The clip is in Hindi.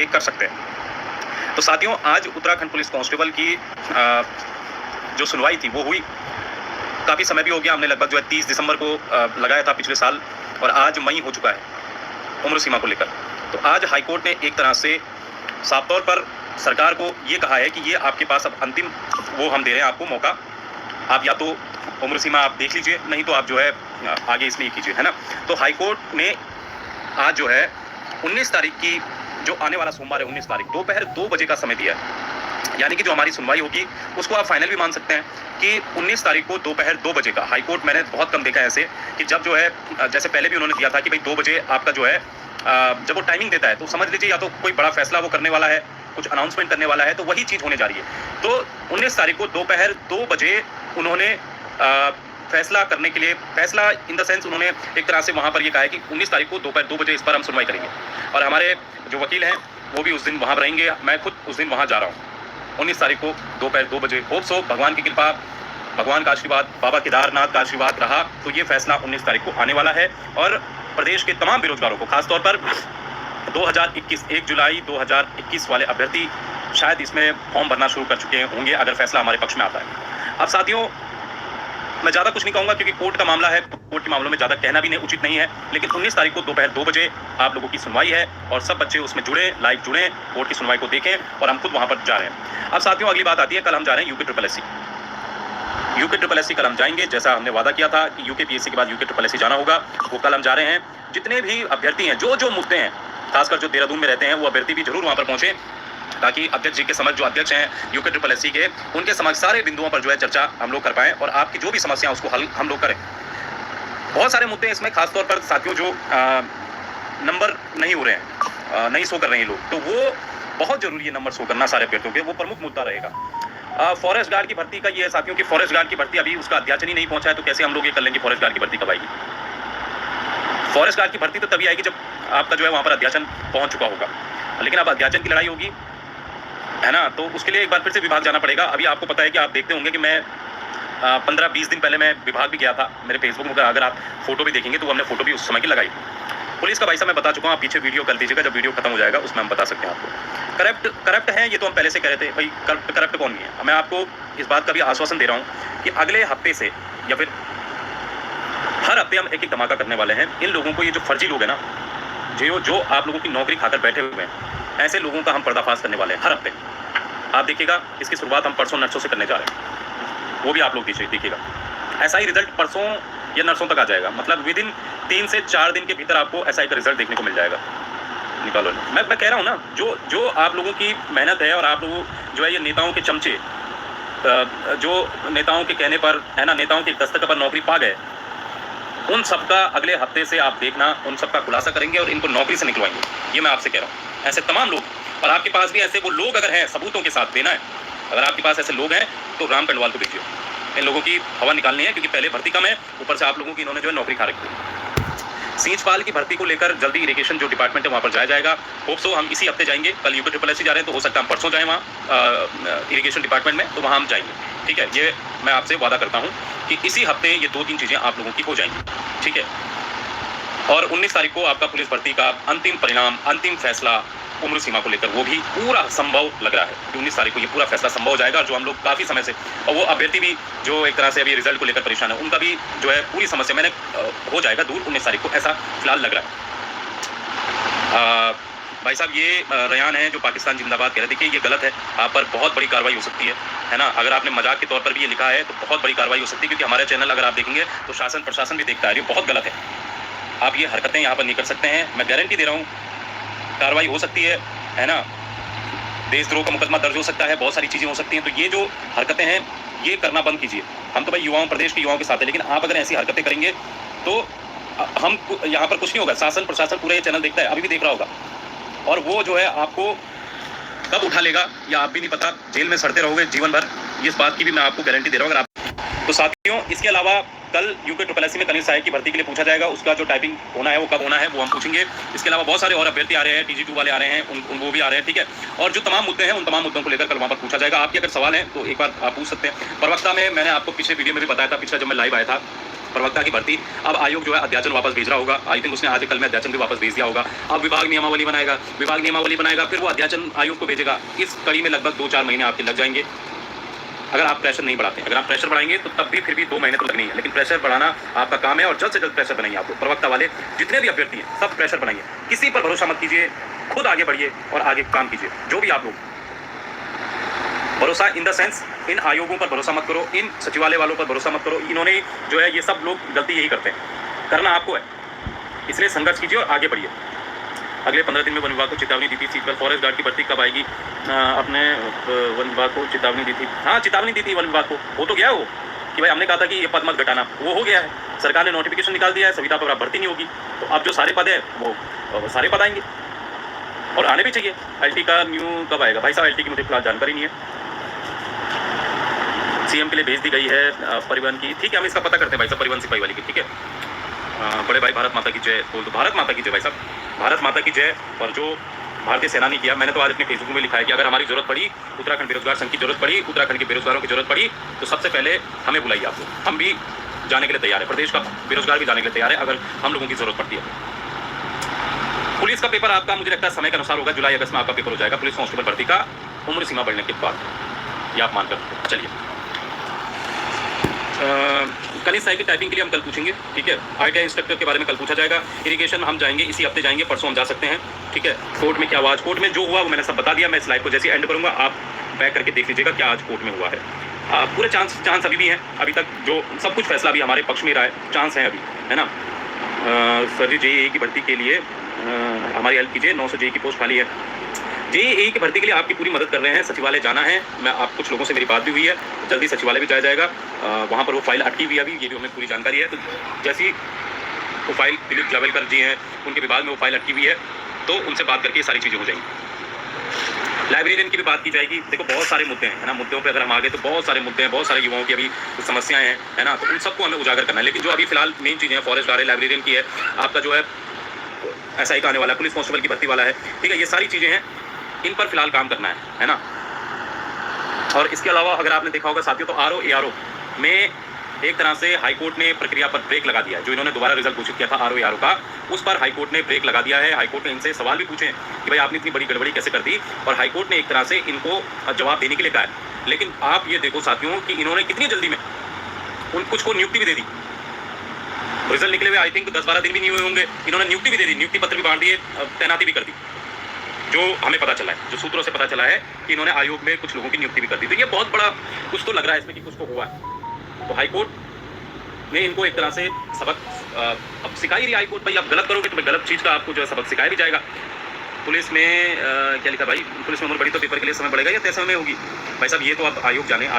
ये कर सकते हैं। तो साथियों, आज उत्तराखंड पुलिस कांस्टेबल की जो सुनवाई थी वो हुई। काफ़ी समय भी हो गया, हमने लगभग जो है 30 दिसंबर को लगाया था पिछले साल, और आज मई हो चुका है उम्र सीमा को लेकर। तो आज हाईकोर्ट ने एक तरह से साफ तौर पर सरकार को ये कहा है कि ये आपके पास अब अंतिम वो हम दे रहे हैं आपको मौका, आप या तो उम्र सीमा आप देख लीजिए, नहीं तो आप जो है आगे इसमें कीजिए, है ना। तो हाईकोर्ट ने आज जो है 19 तारीख की, जो आने वाला सोमवार है 19 तारीख, दोपहर 2 बजे का समय दिया है। यानी कि जो हमारी सुनवाई होगी उसको आप फाइनल भी मान सकते हैं कि 19 तारीख को दोपहर 2 बजे का। हाईकोर्ट मैंने बहुत कम देखा है ऐसे कि जब जो है, जैसे पहले भी उन्होंने दिया था कि भाई 2 बजे आपका जो है, जब वो टाइमिंग देता है तो समझ लीजिए या तो कोई बड़ा फैसला वो करने वाला है, कुछ अनाउंसमेंट करने वाला है, तो वही चीज़ होने जा रही है। तो 19 तारीख को दोपहर 2 बजे उन्होंने फैसला करने के लिए, फैसला इन द सेंस उन्होंने एक तरह से वहाँ पर ये कहा है कि 19 तारीख को दोपहर 2 बजे इस पर हम सुनवाई करेंगे, और हमारे जो वकील हैं वो भी उस दिन वहाँ पर रहेंगे। मैं खुद उस दिन वहाँ जा रहा हूँ 19 तारीख को दोपहर 2 बजे। होप सो भगवान की कृपा, भगवान का आशीर्वाद, बाबा केदारनाथ का आशीर्वाद रहा तो ये फैसला 19 तारीख को आने वाला है। और प्रदेश के तमाम बेरोजगारों को, खासतौर पर 2021 1 जुलाई 2021 वाले अभ्यर्थी शायद इसमें फॉर्म भरना शुरू कर चुके होंगे अगर फैसला हमारे पक्ष में आता है। अब साथियों, मैं ज़्यादा कुछ नहीं कहूँगा क्योंकि कोर्ट का मामला है, कोर्ट के मामलों में ज़्यादा कहना भी नहीं उचित नहीं है, लेकिन 19 तारीख को दोपहर 2 बजे आप लोगों की सुनवाई है और सब बच्चे उसमें जुड़े, लाइव जुड़े, कोर्ट की सुनवाई को देखें, और हम खुद वहाँ पर जा रहे हैं। अब साथियों, अगली बात आती है, कल हम जा रहे हैं यूके ट्रिपल एस सी कल हम जाएंगे, जैसा हमने वादा किया था कि यूके पीएससी के बाद यूके ट्रिपल एस सी जाना होगा, वो कल हम जा रहे हैं। जितने भी अभ्यर्थी हैं, जो मुद्दे हैं, खासकर जो देहरादून में रहते हैं, वो अभ्यर्थी भी जरूर वहाँ पर पहुँचे, ताकि अध्यक्ष जी के समक्ष, जो अध्यक्ष हैं यूके ट्रिपल एस सी के, उनके समक्ष सारे बिंदुओं पर जो है चर्चा हम लोग कर पाएँ और आपकी जो भी समस्या है उसको हल हम लोग करें। बहुत सारे मुद्दे इसमें, खासतौर पर साथियों जो नंबर नहीं हो रहे हैं, नहीं शो कर रहे हैं लोग, तो वो बहुत जरूरी है नंबर शो करना सारे अभ्यर्थियों के, वो प्रमुख मुद्दा रहेगा। फॉरेस्ट गार्ड की भर्ती का ये है साथियों कि फॉरेस्ट गार्ड की भर्ती अभी उसका अध्याचन ही नहीं पहुंचा है, तो कैसे हम लोग ये कर लेंगे फॉरेस्ट गार्ड की भर्ती कब आएगी? फॉरेस्ट गार्ड की भर्ती तो तभी आएगी जब आपका जो है वहाँ पर अध्याचन पहुँच चुका होगा, लेकिन अब अध्याचन की लड़ाई होगी, है ना। तो उसके लिए एक बार फिर से विभाग जाना पड़ेगा। अभी आपको पता है कि आप देखते होंगे कि मैं 15-20 दिन पहले मैं विभाग भी गया था। मेरे फेसबुक में अगर आप फोटो भी देखेंगे तो हमने फोटो भी उस समय की लगाई। पुलिस का भाई साहब मैं बता चुका हूँ, आप पीछे वीडियो कर दीजिएगा, जब वीडियो खत्म हो जाएगा उसमें हम बता सकते हैं आपको। करप्ट है ये तो हम पहले से कह रहे थे भाई, करप्ट कौन नहीं है। मैं आपको इस बात का भी आश्वासन दे रहा हूँ कि अगले हफ्ते से या फिर हर हफ्ते हम एक धमाका करने वाले हैं। इन लोगों को, ये जो फर्जी लोग हैं ना, जो आप लोगों की नौकरी खाकर बैठे हुए हैं, ऐसे लोगों का हम पर्दाफाश करने वाले हैं हर हफ्ते। आप देखिएगा, इसकी शुरुआत हम परसों नर्सों से करने जा रहे हैं, वो भी आप लोग देखिएगा। ऐसा ही रिजल्ट परसों या नर्सों तक आ जाएगा, मतलब विद इन 3 से 4 दिन के भीतर आपको ऐसा एक रिजल्ट देखने को मिल जाएगा। निकालो, मैं कह रहा हूँ ना, जो आप लोगों की मेहनत है और आप लोगों जो है ये नेताओं के चमचे, जो नेताओं के कहने पर, है ना, नेताओं के दस्तक पर नौकरी पा गए, उन सबका अगले हफ्ते से आप देखना, उन सबका खुलासा करेंगे और इनको नौकरी से निकलवाएंगे। ये मैं आपसे कह रहा हूँ। ऐसे तमाम लोग, और आपके पास भी ऐसे वो लोग अगर हैं, सबूतों के साथ देना है, अगर आपके पास ऐसे लोग हैं तो राम कंडवाल को भेजिए। इन लोगों की हवा निकालनी है, क्योंकि पहले भर्ती कम है, ऊपर से आप लोगों की इन्होंने जो है नौकरी खा रखी है। सींचपाल की भर्ती को लेकर जल्दी इरिगेशन जो डिपार्टमेंट है वहाँ पर जाया जाएगा। होप सो हम इसी हफ्ते जाएंगे। कल यूके ट्रिपल एस सी जा रहे हैं, तो हो सकता है हम परसों जाएँ वहाँ इरिगेशन डिपार्टमेंट में, तो वहाँ हम जाएंगे। ठीक है, ये मैं आपसे वादा करता हूँ कि इसी हफ्ते ये 2-3 चीज़ें आप लोगों की हो जाएंगी। ठीक है, और 19 तारीख को आपका पुलिस भर्ती का अंतिम परिणाम, अंतिम फैसला उम्र सीमा को लेकर, वो भी पूरा संभव लग रहा है कि 19 तारीख को ये पूरा फैसला संभव हो जाएगा। जो हम लोग काफ़ी समय से, और वो अभ्यर्थी भी जो एक तरह से अभी रिजल्ट को लेकर परेशान है, उनका भी जो है पूरी समस्या मैंने हो जाएगा दूर 19 तारीख को, ऐसा फिलहाल लग रहा है। भाई साहब, ये रयान है जो पाकिस्तान जिंदाबाद कह रहे थे कि ये गलत है, आप पर बहुत बड़ी कार्रवाई हो सकती है ना। अगर आपने मजाक के तौर पर भी ये लिखा है तो बहुत बड़ी कार्रवाई हो सकती है, क्योंकि हमारे चैनल अगर आप देखेंगे तो शासन प्रशासन भी देखता है, ये बहुत गलत है। आप ये हरकतें यहाँ पर नहीं कर सकते हैं, मैं गारंटी दे रहा हूँ, कार्रवाई हो सकती है ना। देशद्रोह का मुकदमा दर्ज हो सकता है, बहुत सारी चीज़ें हो सकती हैं। तो ये जो हरकतें हैं ये करना बंद कीजिए। हम तो भाई युवाओं, प्रदेश के युवाओं के साथ है, लेकिन आप अगर ऐसी हरकतें करेंगे तो हम यहाँ पर कुछ नहीं होगा। शासन प्रशासन पूरा ये चैनल देखता है, अभी भी देख रहा होगा, और वो जो है आपको कब उठा लेगा या आप भी नहीं पता, जेल में सड़ते रहोगे जीवन भर, इस बात की भी मैं आपको गारंटी दे रहा हूँ। अगर आप तो साथियों, इसके अलावा कल यूके ट्रिपल एस सी में कनिष्ठ सहायक की भर्ती के लिए पूछा जाएगा, उसका जो टाइपिंग होना है वो कब होना है वो हम पूछेंगे। इसके अलावा बहुत सारे और अभ्यर्थी आ रहे हैं, TG2 वाले आ रहे हैं, वो भी आ रहे हैं। ठीक है, और जो तमाम मुद्दे हैं उन तमाम मुद्दों को लेकर कल वहाँ पर पूछा जाएगा। आपके अगर सवाल है तो एक बार आप पूछ सकते हैं। प्रवक्ता में मैंने आपको पिछले वीडियो में भी बताया था, पिछला जब मैं लाइव आया था प्रवक्ता की भर्ती, अब आयोग जो है अध्याचन वापस भेज रहा होगा। आई थिंक उसने आज कल में अध्याचन भी वापस भेज दिया होगा। अब विभाग नियमावली बनाएगा, फिर वो अध्याचन आयोग को भेजेगा। इस कड़ी में लगभग 2-4 महीने आपके लग जाएंगे अगर आप प्रेशर नहीं बढ़ाते हैं। अगर आप प्रेशर बढ़ाएंगे तो तब भी फिर भी 2 महीने तो लगने ही है, लेकिन प्रेशर बढ़ाना आपका काम है और जल्द से जल्द प्रेशर बनाइए। आपको प्रवक्ता वाले जितने भी अभ्यर्थी हैं सब प्रेशर बनाइए, किसी पर भरोसा मत कीजिए, खुद आगे बढ़िए और आगे काम कीजिए। जो भी आप लोग भरोसा इन द सेंस, इन आयोगों पर भरोसा मत करो, इन सचिवालय वालों पर भरोसा मत करो। इन्होंने जो है ये सब लोग गलती यही करते हैं, करना आपको है। इसलिए संघर्ष कीजिए और आगे बढ़िए। अगले 15 दिन में वन विभाग को चेतावनी दी थी सीट पर फॉरेस्ट गार्ड की भर्ती कब आएगी? अपने वन विभाग को चेतावनी दी थी। हाँ, चेतावनी दी थी वन विभाग को, हो तो गया वो कि भाई हमने कहा था कि ये पद मत घटाना, वो हो गया है। सरकार ने नोटिफिकेशन निकाल दिया है, संविदा पर भर्ती नहीं होगी। तो अब जो सारे पद है वो सारे पद आएंगे और आने भी चाहिए। एलटी का न्यू कब आएगा? भाई साहब एलटी की मुझे फिलहाल जानकारी नहीं है। सीएम के लिए भेज दी गई है परिवहन की, ठीक है, हम इसका पता करते हैं भाई साहब, परिवहन सिपाही वाली की, ठीक है। बड़े भाई भारत माता की जय बोल दो। भारत माता की जय भाई साहब, भारत माता की जय। और जो भारतीय सेना ने किया, मैंने तो आज अपने फेसबुक में लिखा है कि अगर हमारी जरूरत पड़ी, उत्तराखंड बेरोजगार संघ की जरूरत पड़ी, उत्तराखंड के बेरोजगारों की जरूरत पड़ी, तो सबसे पहले हमें बुलाइए आप लोग। हम भी जाने के लिए तैयार है, प्रदेश का बेरोजगार भी जाने के लिए तैयार है अगर हम लोगों की जरूरत पड़ती है। पुलिस का पेपर आपका मुझे लगता है समय के अनुसार होगा, जुलाई अगस्त में आपका पेपर हो जाएगा पुलिस कांस्टेबल भर्ती का, उम्र सीमा बढ़ने के बाद, ये आप मानकर चलिए। कनिष्ठ साइकिल टाइपिंग के लिए हम कल पूछेंगे, ठीक है। ITI इंस्ट्रक्टर के बारे में कल पूछा जाएगा। इरिगेशन हम जाएंगे, इसी हफ्ते जाएंगे, परसों हम जा सकते हैं, ठीक है। कोर्ट में क्या हुआ आज, कोर्ट में जो हुआ वो मैंने सब बता दिया। मैं इस लाइव को जैसे एंड करूंगा आप बैक करके देख लीजिएगा क्या आज कोर्ट में हुआ है। पूरे चांस अभी भी हैं, अभी तक जो सब कुछ फैसला भी हमारे पक्ष में रहा है, चांस है अभी, है ना। सर जी JEE की भर्ती के लिए हमारी हेल्प कीजिए, 900 JEE की पोस्ट खाली है। JEE की भर्ती के लिए आपकी पूरी मदद कर रहे हैं, सचिवालय जाना है। मैं आप कुछ लोगों से मेरी बात भी हुई है, जल्दी सचिवालय भी जाया जाएगा। वहाँ पर वो फाइल अटकी हुई है अभी, ये भी हमें पूरी जानकारी है। तो जैसी वो फाइल दिलीप जावलकर जी हैं, उनके विभाग में वो फाइल अटकी हुई है, तो उनसे बात करके ये सारी चीज़ें हो जाएंगी। लाइब्रेरियन की भी बात की जाएगी। देखो बहुत सारे मुद्दे हैं, है ना। मुद्दों पे अगर हम आगे तो बहुत सारे मुद्दे हैं, बहुत सारे युवाओं की अभी समस्याएं हैं, है ना। तो उन सबको हमें उजागर करना है। लेकिन जो अभी फिलहाल मेन चीज़ें हैं, फॉरेस्ट गार्ड है, लाइब्रेरियन की है, आपका जो है SI का आने वाला है, पुलिस कांस्टेबल की भर्ती वाला है, ठीक है। ये सारी चीज़ें हैं, इन पर फिलहाल काम करना है ना। और इसके अलावा अगर आपने देखा होगा साथियों, तो RO ARO में एक तरह से हाईकोर्ट ने प्रक्रिया पर ब्रेक लगा दिया है। जो इन्होंने दोबारा रिजल्ट घोषित किया था RO ARO का, उस पर हाईकोर्ट ने ब्रेक लगा दिया है। हाईकोर्ट ने इनसे सवाल भी पूछे कि भाई आपने इतनी बड़ी गड़बड़ी कैसे कर दी, और हाईकोर्ट ने एक तरह से इनको जवाब देने के लिए कहा है। लेकिन आप ये देखो साथियों कि इन्होंने कितनी जल्दी में उन कुछ को नियुक्ति भी दे दी। रिजल्ट निकले हुए आई थिंक 10-12 दिन भी नहीं हुए होंगे, इन्होंने नियुक्ति भी दे दी, नियुक्ति पत्र भी बांट दिए, तैनाती भी कर दी। जो हमें पता चला है, जो सूत्रों से पता चला है कि इन्होंने आयोग में कुछ लोगों की नियुक्ति भी कर दी। तो ये बहुत बड़ा कुछ तो लग रहा है इसमें कि कुछ तो हुआ है। तो हाईकोर्ट ने इनको एक तरह से सबक अब सिखा ही रही हाईकोर्ट, भाई आप गलत करोगे तो गलत चीज़ का आपको जो है सबक सिखाया भी जाएगा। पुलिस में क्या लिखा भाई, पुलिस में उम्र बड़ी तो पेपर के लिए समय बढ़ेगा या तय समय में होगी? भाई साहब ये तो आप आयोग जाने।